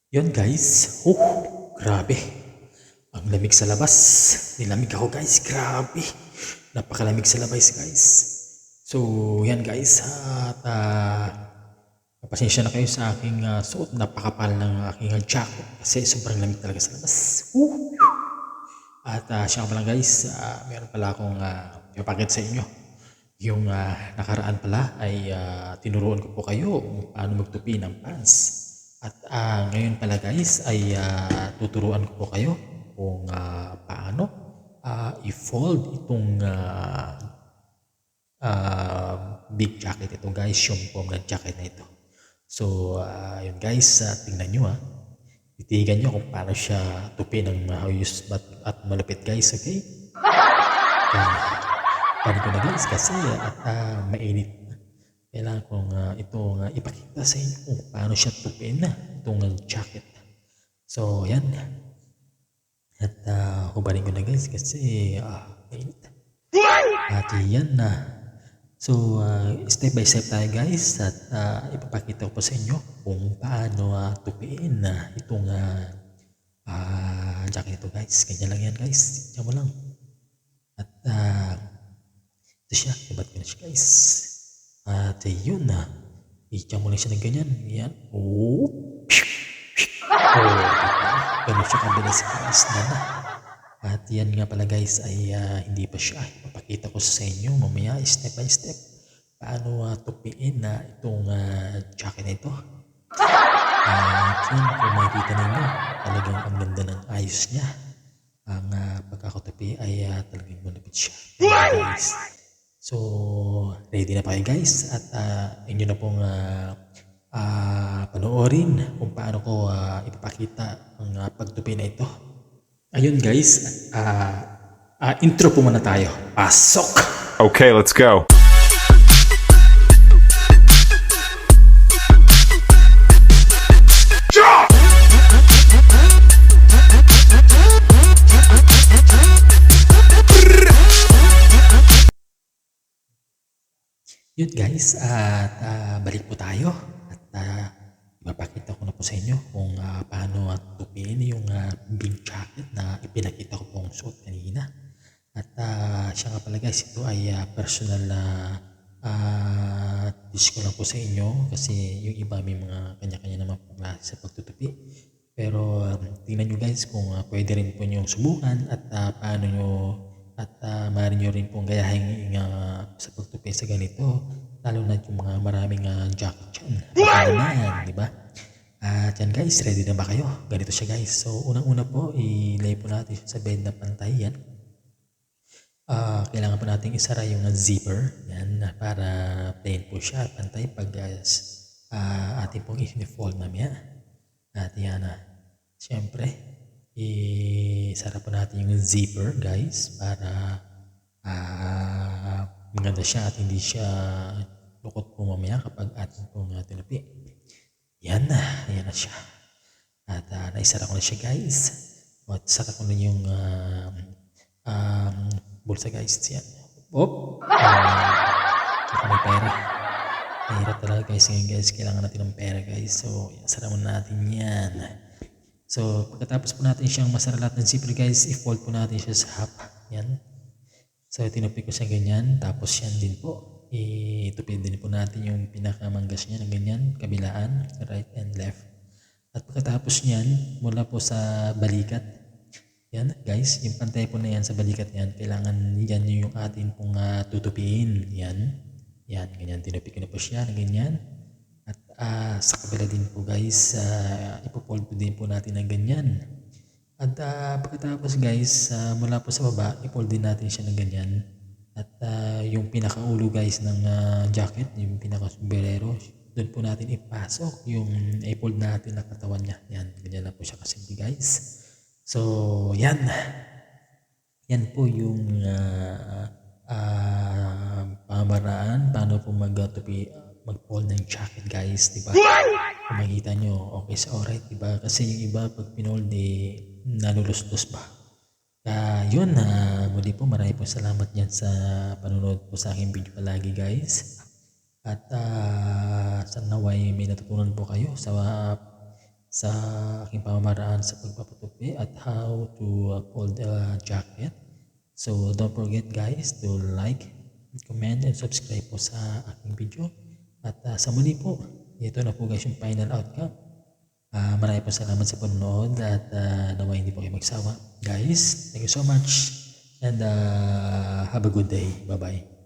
Yun guys, grabe. Ang lamig sa labas. Nilamig ako guys, grabe. Napakalamig sa labas guys. So yan guys, at pasensya na kayo sa aking suot. Napakapal ng aking jacket kasi sobrang lamig talaga sa labas. At siya nga pala guys, meron pala akong ipapakita sa inyo. Yung nakaraan pala ay tinuruan ko po kayo kung paano magtupi ng pants. At ngayon pala guys ay tuturuan ko po kayo kung paano i-fold itong big jacket ito guys, yung pom ng jacket na ito. So yun guys, tingnan nyo titigan nyo kung paano siya tupi ng maayos at malupit guys, okay? Paano ko na guys kasi at mainit. Kailangan kong itong ipakita sa inyo kung paano siya tupin itong jacket. So yan. At hubarin ko na guys kasi mainit. At yan na. So step by step tayo guys at ipapakita ko po sa inyo kung paano tupiin itong jacket ito guys. Ganyan lang yan guys. Diyan mo lang. At ito siya. Ibat ko na siya guys. At yun i-jam mo lang siya ng ganyan. Yan. Ganun siya kabilis guys na. At yan nga pala guys ay hindi pa siya. Papakita ko sa inyo mamaya step by step paano tupiin itong jacket na ito. At yan, kung makikita ninyo talagang ang ganda ng ayos niya. Ang pagkakatupi ay talagang malapit siya guys. So ready na pa kayo guys at inyo na pong panoorin kung paano ko ipapakita ang pagtupi na ito. Ayun guys, intro po muna tayo. Pasok! Okay, let's go. Yun guys, at balik po tayo at ipapakita ko na po sa inyo kung paano tupiin yung big jacket na ipinakita ko pong suot kanina. At siya nga pala guys, ito ay personal na tips ko lang po sa inyo kasi yung iba may mga kanya-kanya naman po klase sa pagtutupi. Pero tingnan nyo guys kung pwede rin po nyo subukan at paano nyo at maaari nyo rin pong gayahin sa pagtupi sa ganito, lalo na yung mga maraming jacket dyan. Naman, di ba? At yan guys, ready na ba kayo? Ganito siya guys. So unang-una po, ilay po natin sa bed na pantay yan. Kailangan po natin isara yung zipper yan para plain po siya, pantay pag ating pong i-fold mamaya. At yan siyempre isara po natin yung zipper guys para maganda siya at hindi siya lukot po mamaya kapag atin pong tinupi. Yan na siya. At naisara ko na siya guys. At sara ko na yung bulsa guys. Yan. Baka may pera. Mahirap talaga guys ngayon guys. Kailangan natin ng pera guys. So sara muna natin yan. So pagkatapos po natin siyang masara lahat ng zipper guys, i-fold po natin siya sa half. Yan. So tinupi ko siya ganyan. Tapos yan din po. Itupin din po natin yung pinakamanggas niya ng ganyan. Kabilaan, right and left. At pagkatapos niyan, mula po sa balikat. Yan guys, yung pantay po na yan sa balikat yan. Kailangan yan yung atin pong tutupiin. Yan. Yan, ganyan. Tinupi ko na po siya ng ganyan. At sa kabila din po guys, ipofold po din po natin ng ganyan. At pagkatapos guys, mula po sa baba, ifold din natin siya ng ganyan. At yung pinakaulo guys ng jacket, yung pinaka-sombrero, doon po natin ipasok yung ifold natin na katawan niya. Yan, ganyan lang po siya kasimple guys. So, yan. Yan po yung pamaraan paano po mag-fold ng jacket guys, diba? Kung makikita nyo, okay sa alright, diba? Kasi yung iba pag pinold nalulustos ba? Yun, muli po marami po salamat yan sa panonood po sa aking video palagi guys. At sa naway may natutunan po kayo sa sa aking pamamaraan sa pagpapatupi at how to fold a jacket. So don't forget guys to like, comment, and subscribe po sa aking video. At sa muli po, ito na po guys yung final outcome. Marami po salamat sa panonood at nawa hindi po kayo magsawa. Guys, thank you so much and have a good day. Bye-bye.